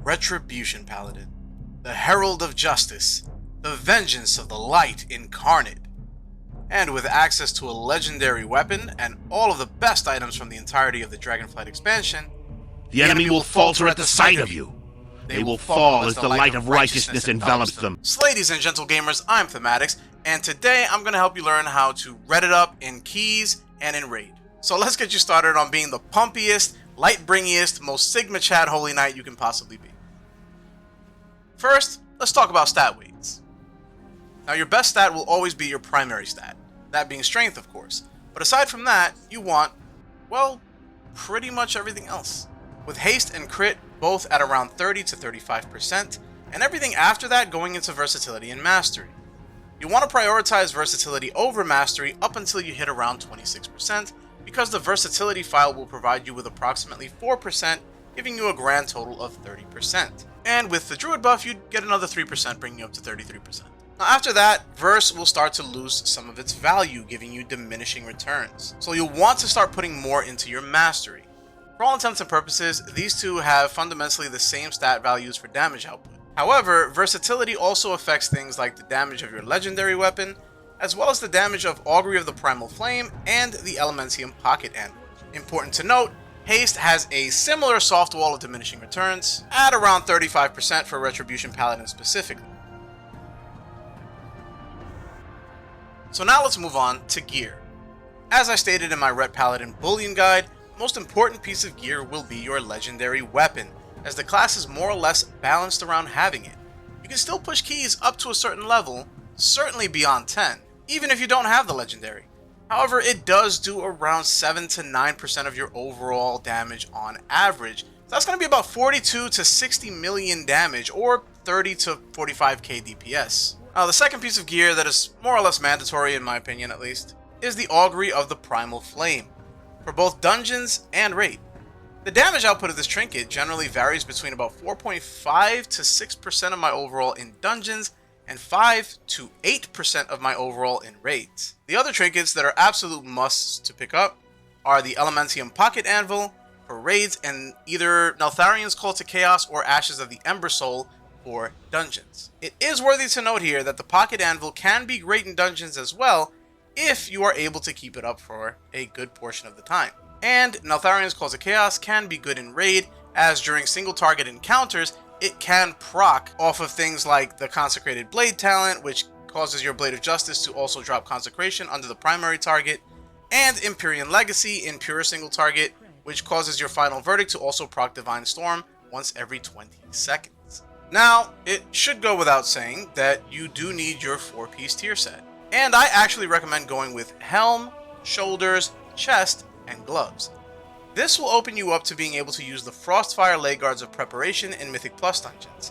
Retribution Paladin, the Herald of Justice, the vengeance of the light incarnate. And with access to a legendary weapon and all of the best items from the entirety of the Dragonflight expansion, the enemy will falter at the sight of you. They will fall as the light of righteousness envelops them. Ladies and gentle gamers, I'm Thematics, and today I'm going to help you learn how to ret it up in keys and in raid. So let's get you started on being the pumpiest, light-bringiest, most Sigma Chad Holy Knight you can possibly be. First, let's talk about stat weights. Now your best stat will always be your primary stat, that being strength of course, but aside from that, you want, well, pretty much everything else. With haste and crit both at around 30 to 35%, and everything after that going into versatility and mastery. You want to prioritize versatility over mastery up until you hit around 26%, because the versatility file will provide you with approximately 4%, giving you a grand total of 30%. And with the druid buff, you'd get another 3%, bringing you up to 33%. Now after that, verse will start to lose some of its value, giving you diminishing returns. So you'll want to start putting more into your mastery. For all intents and purposes, these two have fundamentally the same stat values for damage output. However, versatility also affects things like the damage of your legendary weapon, as well as the damage of Augury of the Primal Flame and the Elementium Pocket Anvil. Important to note, haste has a similar soft wall of diminishing returns, at around 35% for Retribution Paladin specifically. So now let's move on to gear. As I stated in my Ret Paladin Bullion Guide, the most important piece of gear will be your legendary weapon, as the class is more or less balanced around having it. You can still push keys up to a certain level, certainly beyond 10, even if you don't have the legendary. However, it does do around 7 to 9% of your overall damage on average. So that's going to be about 42 to 60 million damage, or 30 to 45k DPS. Now, the second piece of gear that is more or less mandatory, in my opinion at least, is the Augury of the Primal Flame, for both dungeons and raid. The damage output of this trinket generally varies between about 4.5 to 6% of my overall in dungeons, and 5 to 8% of my overall in raids. The other trinkets that are absolute musts to pick up are the Elementium Pocket Anvil for raids, and either Neltharion's Call to Chaos or Ashes of the Ember Soul for dungeons. It is worthy to note here that the Pocket Anvil can be great in dungeons as well, if you are able to keep it up for a good portion of the time. And Neltharion's Call to Chaos can be good in raid, as during single target encounters, it can proc off of things like the Consecrated Blade talent, which causes your Blade of Justice to also drop Consecration under the primary target, and Empyrean Legacy in pure single target, which causes your Final Verdict to also proc Divine Storm once every 20 seconds. Now, it should go without saying that you do need your 4-piece tier set, and I actually recommend going with Helm, Shoulders, Chest, and Gloves. This will open you up to being able to use the Frostfire Leg Guards of Preparation in Mythic Plus dungeons.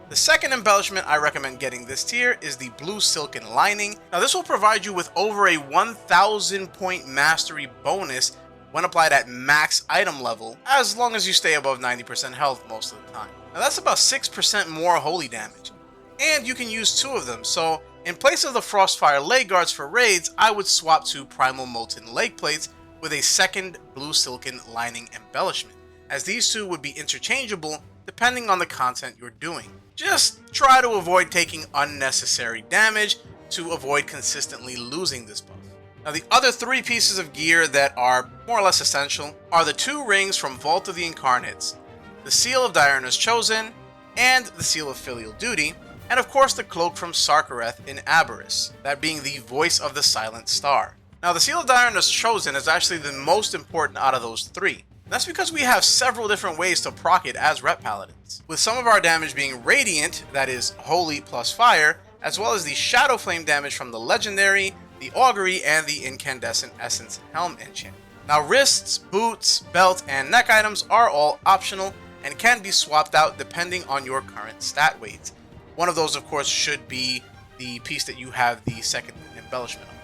The second embellishment I recommend getting this tier is the Blue Silken Lining. Now this will provide you with over a 1000 point mastery bonus when applied at max item level, as long as you stay above 90% health most of the time. Now that's about 6% more holy damage, and you can use 2 of them, so in place of the Frostfire Leg Guards for raids, I would swap to Primal Molten Leg Plates with a second Blue Silken Lining embellishment, as these two would be interchangeable depending on the content you're doing. Just try to avoid taking unnecessary damage to avoid consistently losing this buff. Now the other 3 pieces of gear that are more or less essential are the 2 rings from Vault of the Incarnates, the Seal of Diurna's Chosen, and the Seal of Filial Duty, and of course the Cloak from Sarkareth in Aberys, that being the Voice of the Silent Star. Now the Seal of Diurna's Chosen is actually the most important out of those 3. That's because we have several different ways to proc it as Ret Paladins, with some of our damage being Radiant, that is Holy plus Fire, as well as the Shadow Flame damage from the Legendary, the Augury, and the Incandescent Essence Helm enchant. Now wrists, boots, belt, and neck items are all optional and can be swapped out depending on your current stat weights. One of those of course should be the piece that you have the second embellishment on.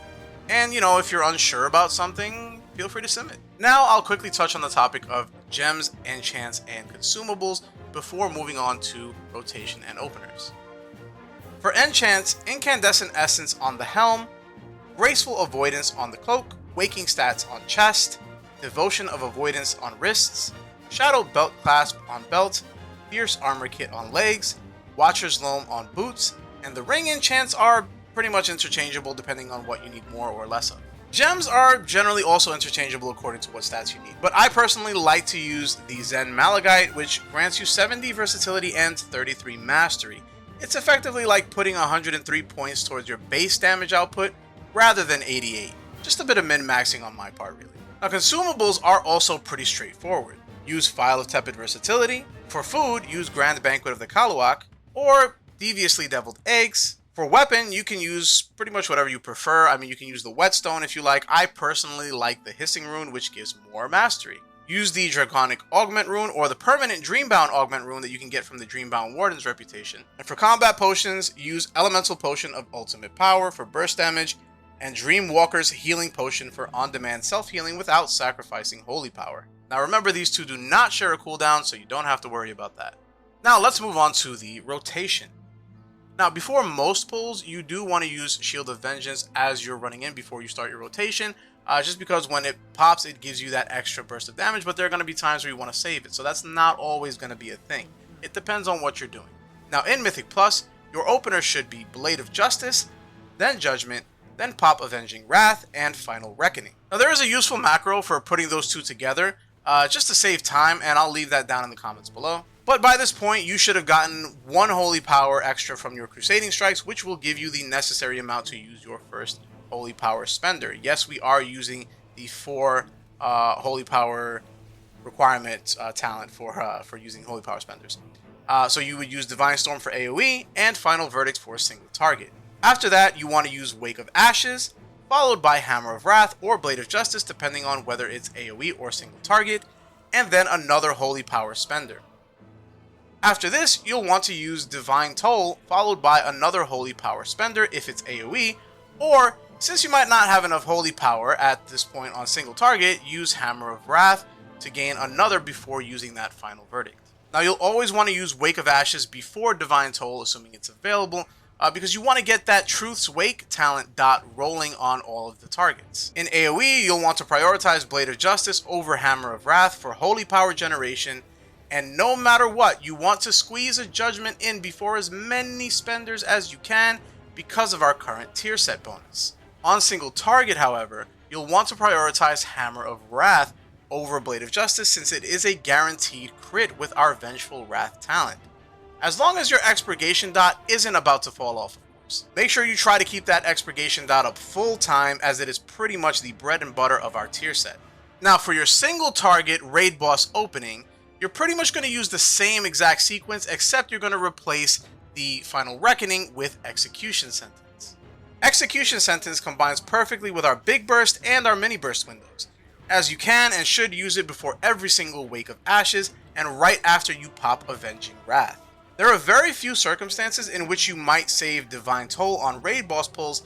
And you know, if you're unsure about something, feel free to submit. Now I'll quickly touch on the topic of gems, enchants, and consumables before moving on to rotation and openers. For enchants, Incandescent Essence on the Helm, Graceful Avoidance on the Cloak, Waking Stats on Chest, Devotion of Avoidance on Wrists, Shadow Belt Clasp on Belt, Fierce Armor Kit on legs, Watcher's Loam on boots, and the ring enchants are pretty much interchangeable depending on what you need more or less of. Gems are generally also interchangeable according to what stats you need, but I personally like to use the Zen Malachite, which grants you 70 versatility and 33 mastery. It's effectively like putting 103 points towards your base damage output rather than 88. Just a bit of min-maxing on my part, really. Now, consumables are also pretty straightforward. Use Phial of Tepid Versatility. For food, use Grand Banquet of the Kaluak, or Deviously Deviled Eggs. For weapon, you can use pretty much whatever you prefer. I mean, you can use the Whetstone if you like. I personally like the Hissing Rune, which gives more mastery. Use the Draconic Augment Rune or the permanent Dreambound Augment Rune that you can get from the Dreambound Warden's Reputation. And for combat potions, use Elemental Potion of Ultimate Power for burst damage, and Dreamwalker's Healing Potion for on-demand self-healing without sacrificing Holy Power. Now remember, these two do not share a cooldown, so you don't have to worry about that. Now let's move on to the rotation. Now, before most pulls, you do want to use Shield of Vengeance as you're running in before you start your rotation, just because when it pops, it gives you that extra burst of damage, but there are going to be times where you want to save it, so that's not always going to be a thing. It depends on what you're doing. Now, in Mythic Plus, your opener should be Blade of Justice, then Judgment, then pop Avenging Wrath, and Final Reckoning. Now, there is a useful macro for putting those two together, just to save time, and I'll leave that down in the comments below. But by this point, you should have gotten 1 Holy Power extra from your Crusading Strikes, which will give you the necessary amount to use your first Holy Power Spender. Yes, we are using the 4 Holy Power requirement talent for using Holy Power Spenders. So you would use Divine Storm for AoE and Final Verdict for a single target. After that, you want to use Wake of Ashes, followed by Hammer of Wrath or Blade of Justice, depending on whether it's AoE or single target, and then another Holy Power Spender. After this, you'll want to use Divine Toll, followed by another Holy Power Spender if it's AoE, or, since you might not have enough Holy Power at this point on single target, use Hammer of Wrath to gain another before using that Final Verdict. Now, you'll always want to use Wake of Ashes before Divine Toll, assuming it's available, because you want to get that Truth's Wake talent dot rolling on all of the targets. In AoE, you'll want to prioritize Blade of Justice over Hammer of Wrath for Holy Power generation, and no matter what, you want to squeeze a Judgment in before as many spenders as you can because of our current tier set bonus. On single target, however, you'll want to prioritize Hammer of Wrath over Blade of Justice since it is a guaranteed crit with our Vengeful Wrath talent. As long as your Expurgation dot isn't about to fall off, of course. Make sure you try to keep that Expurgation dot up full time, as it is pretty much the bread and butter of our tier set. Now, for your single target raid boss opening, you're pretty much going to use the same exact sequence, except you're going to replace the Final Reckoning with Execution Sentence. Execution Sentence combines perfectly with our Big Burst and our Mini Burst windows, as you can and should use it before every single Wake of Ashes and right after you pop Avenging Wrath. There are very few circumstances in which you might save Divine Toll on raid boss pulls.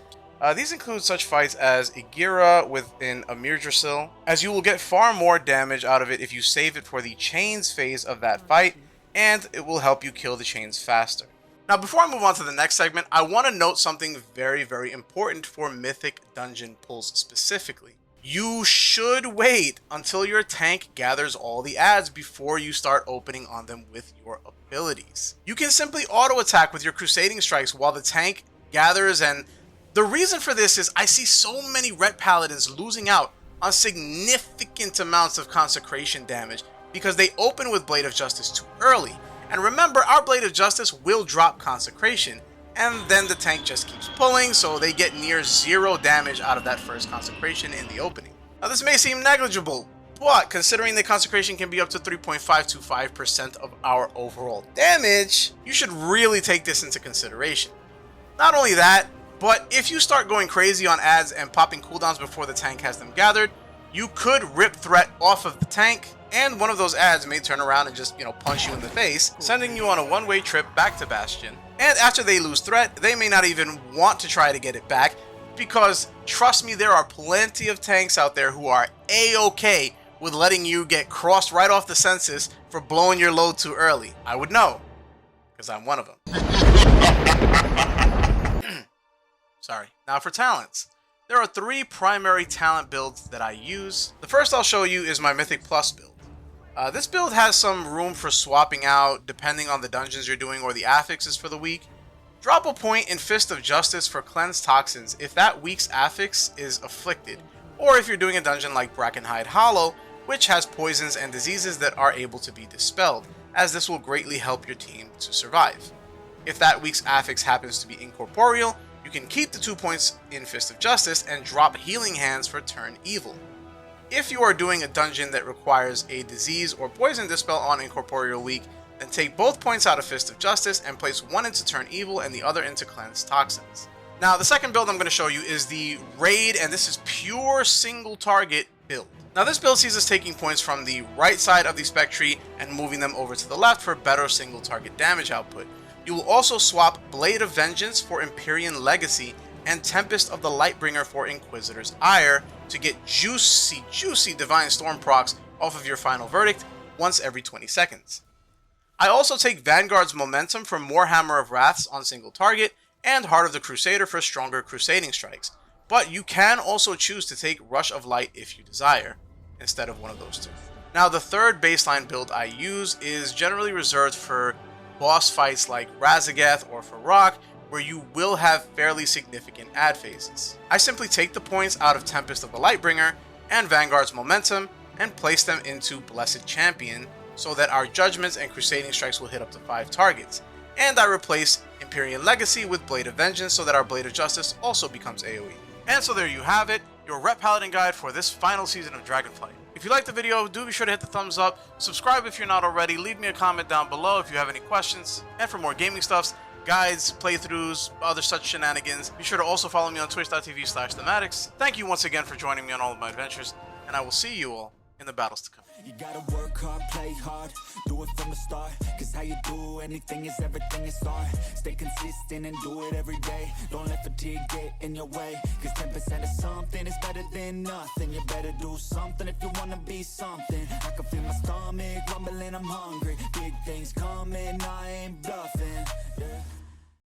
These include such fights as Igira within Amir Drasil, as you will get far more damage out of it if you save it for the chains phase of that fight, and it will help you kill the chains faster. Now, before I move on to the next segment, I want to note something very, very important for Mythic Dungeon pulls specifically. You should wait until your tank gathers all the adds before you start opening on them with your abilities. You can simply auto-attack with your Crusading Strikes while the tank gathers, and the reason for this is I see so many Ret Paladins losing out on significant amounts of Consecration damage because they open with Blade of Justice too early. And remember, our Blade of Justice will drop Consecration, and then the tank just keeps pulling, so they get near 0 damage out of that first Consecration in the opening. Now, this may seem negligible, but considering the Consecration can be up to 3.525% of our overall damage, you should really take this into consideration. Not only that, but if you start going crazy on adds and popping cooldowns before the tank has them gathered, you could rip threat off of the tank, and one of those adds may turn around and just, punch you in the face, sending you on a one-way trip back to Bastion. And after they lose threat, they may not even want to try to get it back, because trust me, there are plenty of tanks out there who are A-okay with letting you get crossed right off the census for blowing your load too early. I would know, because I'm one of them. Sorry. Now for talents. There are 3 primary talent builds that I use. The first I'll show you is my Mythic Plus build. This build has some room for swapping out depending on the dungeons you're doing or the affixes for the week. Drop a point in Fist of Justice for Cleanse Toxins if that week's affix is afflicted, or if you're doing a dungeon like Brackenhide Hollow, which has poisons and diseases that are able to be dispelled, as this will greatly help your team to survive. If that week's affix happens to be incorporeal, you can keep the 2 points in Fist of Justice and drop Healing Hands for Turn Evil. If you are doing a dungeon that requires a disease or poison dispel on incorporeal week, then take both points out of Fist of Justice and place one into Turn Evil and the other into Cleanse Toxins. Now, the second build I'm going to show you is the Raid, and this is pure single target build. Now, this build sees us taking points from the right side of the spec tree and moving them over to the left for better single target damage output. You will also swap Blade of Vengeance for Empyrean Legacy and Tempest of the Lightbringer for Inquisitor's Ire to get juicy Divine Storm procs off of your final verdict once every 20 seconds. I also take Vanguard's Momentum for more Hammer of Wraths on single target, and Heart of the Crusader for stronger crusading strikes, but you can also choose to take Rush of Light if you desire, instead of one of those two. Now, the third baseline build I use is generally reserved for boss fights like Razagath or for Rock, where you will have fairly significant ad phases. I simply take the points out of Tempest of the Lightbringer and Vanguard's Momentum and place them into Blessed Champion, so that our Judgments and Crusading Strikes will hit up to 5 targets. And I replace Empyrean Legacy with Blade of Vengeance so that our Blade of Justice also becomes AoE. And so there you have it, your Ret Paladin guide for this final season of Dragonflight. If you liked the video, do be sure to hit the thumbs up, subscribe if you're not already, leave me a comment down below if you have any questions, and for more gaming stuffs, guides, playthroughs, other such shenanigans, be sure to also follow me on twitch.tv/thematics. Thank you once again for joining me on all of my adventures, and I will see you all in the battles to come. You gotta work hard, play hard, do it from the start. Cause how you do anything is everything you start. Stay consistent and do it every day. Don't let fatigue get in your way. Cause 10% of something is better than nothing. You better do something if you wanna be something. I can feel my stomach rumbling, I'm hungry. Big things coming, I ain't bluffing, yeah.